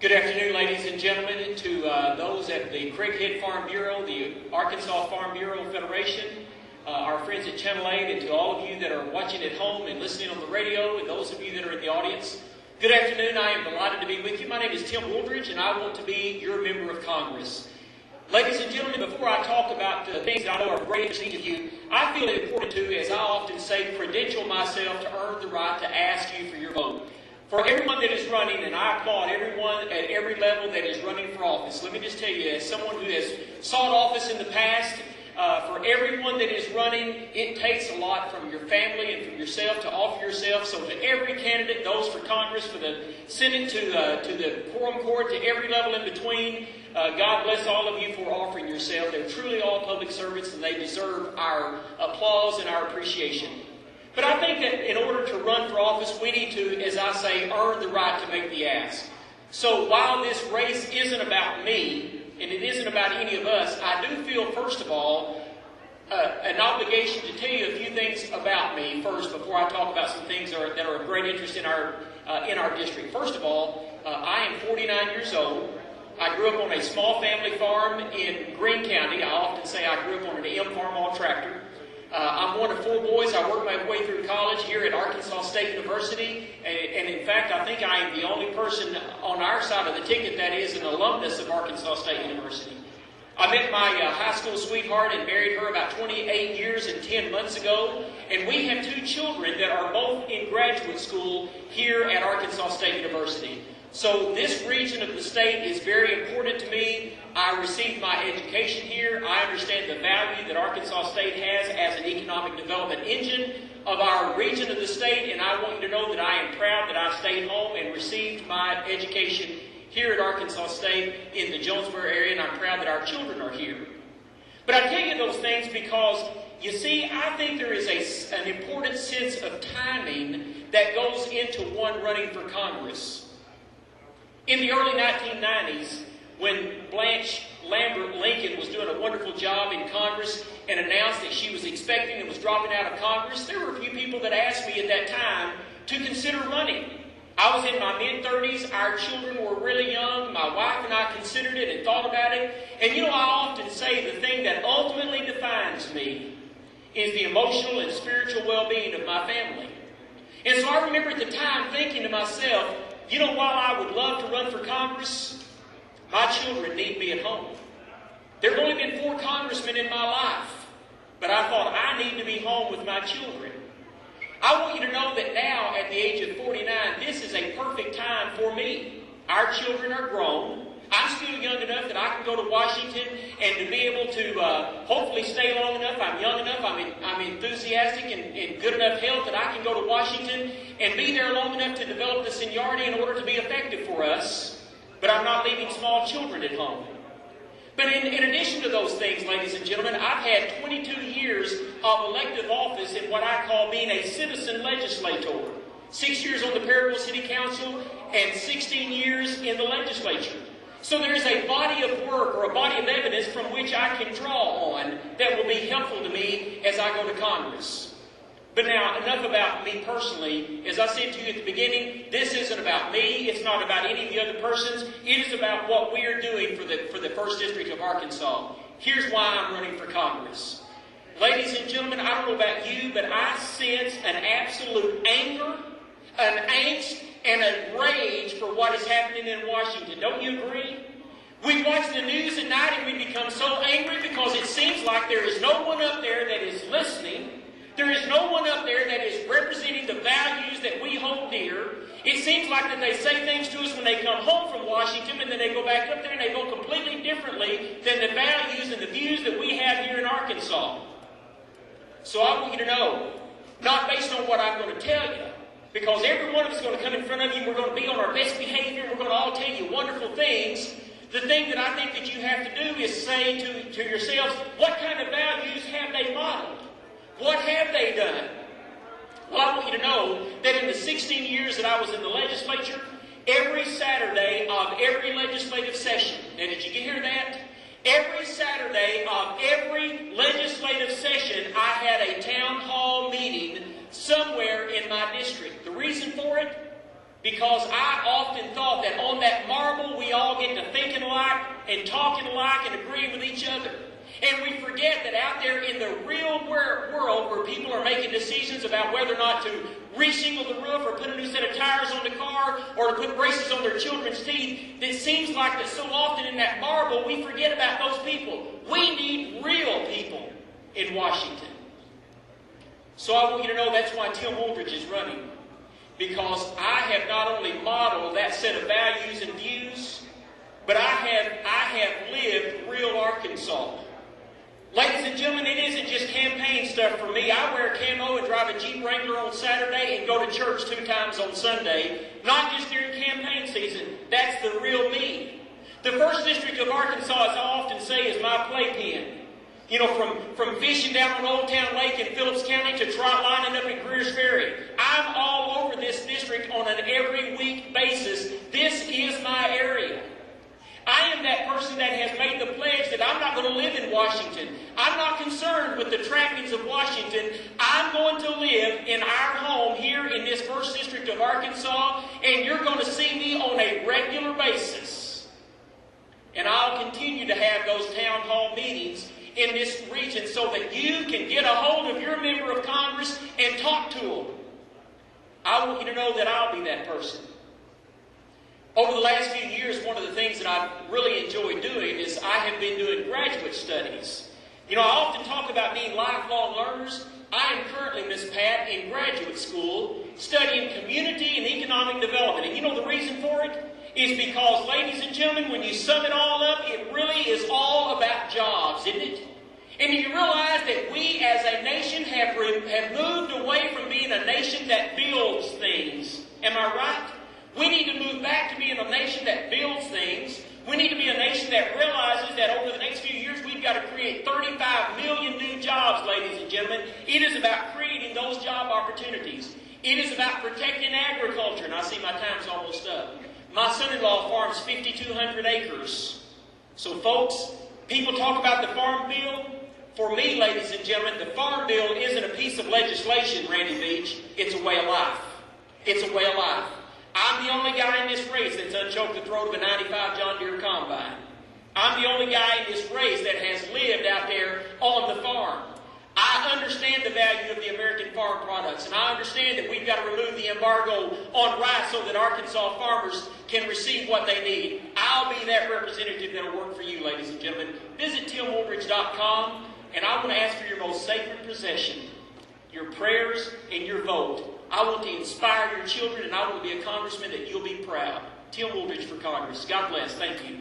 Good afternoon, ladies and gentlemen, to those at the Craighead Farm Bureau, the Arkansas Farm Bureau Federation, our friends at Channel 8, and to all of you that are watching at home and listening on the radio, and those of you that are in the audience. Good afternoon. I am delighted to be with you. My name is Tim Wooldridge, and I want to be your member of Congress. Ladies and gentlemen, before I talk about the things that I know are great to each of you, I feel it important to, as I often say, credential myself to earn the right to ask you for your vote. For everyone that is running, and I applaud everyone at every level that is running for office, let me just tell you, as someone who has sought office in the past, for everyone that is running, it takes a lot from your family and from yourself to offer yourself. So to every candidate, those for Congress, for the Senate, to the Quorum Court, to every level in between, God bless all of you for offering yourself. They're truly all public servants, and they deserve our applause and our appreciation. But I think that in order to run for office, we need to, as I say, earn the right to make the ask. So while this race isn't about me, and it isn't about any of us, I do feel, first of all, an obligation to tell you a few things about me first before I talk about some things that are of great interest in our district. First of all, I am 49 years old. I grew up on a small family farm in Greene County. I often say I grew up on an M farm all tractor. I'm one of 4 boys. I worked my way through college here at Arkansas State University, and in fact, I think I am the only person on our side of the ticket that is an alumnus of Arkansas State University. I met my high school sweetheart and married her about 28 years and 10 months ago, and we have 2 children that are both in graduate school here at Arkansas State University. So this region of the state is very important to me. I received my education here. I understand the value that Arkansas State has as an economic development engine of our region of the state, and I want you to know that I am proud that I stayed home and received my education here at Arkansas State in the Jonesboro area, and I'm proud that our children are here. But I tell you those things because, you see, I think there is an important sense of timing that goes into one running for Congress. In the early 1990s, when Blanche Lambert Lincoln was doing a wonderful job in Congress and announced that she was expecting and was dropping out of Congress, there were a few people that asked me at that time to consider running. I was in my mid-30s. Our children were really young. My wife and I considered it and thought about it. And you know, I often say the thing that ultimately defines me is the emotional and spiritual well-being of my family. And so I remember at the time thinking to myself, you know, while I would love to run for Congress, my children need me at home. There have only been 4 congressmen in my life, but I thought I need to be home with my children. I want you to know that now, at the age of 49, this is a perfect time for me. Our children are grown. I'm still young enough that I can go to Washington and to be able to hopefully stay long enough. I'm young enough, I'm enthusiastic and good enough health that I can go to Washington and be there long enough to develop the seniority in order to be effective for us. But I'm not leaving small children at home. But in addition to those things, ladies and gentlemen, I've had 22 years of elective office in what I call being a citizen legislator. 6 years on the Perryville City Council and 16 years in the legislature. So there is a body of work or a body of evidence from which I can draw on that will be helpful to me as I go to Congress. But now, enough about me personally. As I said to you at the beginning, this isn't about me. It's not about any of the other persons. It is about what we are doing for the 1st District of Arkansas. Here's why I'm running for Congress. Ladies and gentlemen, I don't know about you, but I sense an absolute anger, an angst, and a rage for what is happening in Washington. Don't you agree? We watch the news at night and we become so angry because it seems like there is no one up there that is listening. There is no one up there that is representing the values that we hold dear. It seems like that they say things to us when they come home from Washington and then they go back up there and they vote completely differently than the values and the views that we have here in Arkansas. So I want you to know, not based on what I'm going to tell you, because every one of us is going to come in front of you, we're going to be on our best behavior, we're going to all tell you wonderful things. The thing that I think that you have to do is say to yourselves, what kind of values have they modeled? What have they done? Well, I want you to know that in the 16 years that I was in the legislature, every Saturday of every legislative session, now did you hear that? Every Saturday of every legislative session, I had a town hall meeting somewhere in my district. The reason for it? Because I often thought that on that marble and talking alike and agreeing with each other. And we forget that out there in the real world where people are making decisions about whether or not to re-shingle the roof or put a new set of tires on the car or to put braces on their children's teeth, it seems like that so often in that marble we forget about those people. We need real people in Washington. So I want you to know that's why Tim Wooldridge is running. Because I have not only modeled that set of values and views, but I have lived real Arkansas. Ladies and gentlemen, it isn't just campaign stuff for me. I wear camo and drive a Jeep Wrangler on Saturday and go to church 2 times on Sunday, not just during campaign season. That's the real me. The 1st District of Arkansas, as I often say, is my playpen. You know, from fishing down on Old Town Lake in Phillips County to trot lining up at Greer's Ferry. I'm all over this district on an every week basis. This is my area. I am that person that has made the pledge that I'm not going to live in Washington. I'm not concerned with the trappings of Washington. I'm going to live in our home here in this 1st District of Arkansas, and you're going to see me on a regular basis. And I'll continue to have those town hall meetings in this region so that you can get a hold of your member of Congress and talk to them. I want you to know that I'll be that person. Over the last few years, one of the things that I've really enjoyed doing is I have been doing graduate studies. You know, I often talk about being lifelong learners. I am currently, Miss Pat, in graduate school studying community and economic development. And you know the reason for it? Is because, ladies and gentlemen, when you sum it all up, it really is all about jobs, isn't it? And you realize that we as a nation have moved away from being a nation that builds things. Am I right? We need to move back to being a nation that builds things. We need to be a nation that realizes that over the next few years we've got to create 35 million new jobs, ladies and gentlemen. It is about creating those job opportunities. It is about protecting agriculture. And I see my time's almost up. My son-in-law farms 5,200 acres. So folks, people talk about the Farm Bill. For me, ladies and gentlemen, the Farm Bill isn't a piece of legislation, Randy Beach. It's a way of life. It's a way of life. I'm the only guy in this race that's unchoked the throat of a 95 John Deere combine. I'm the only guy in this race that has lived out there on the farm. I understand the value of the American farm products, and I understand that we've got to remove the embargo on rice so that Arkansas farmers can receive what they need. I'll be that representative that will work for you, ladies and gentlemen. Visit TimWooldridge.com, and I want to ask for your most sacred possession, your prayers and your vote. I want to inspire your children, and I want to be a congressman that you'll be proud. Tim Wooldridge for Congress. God bless. Thank you.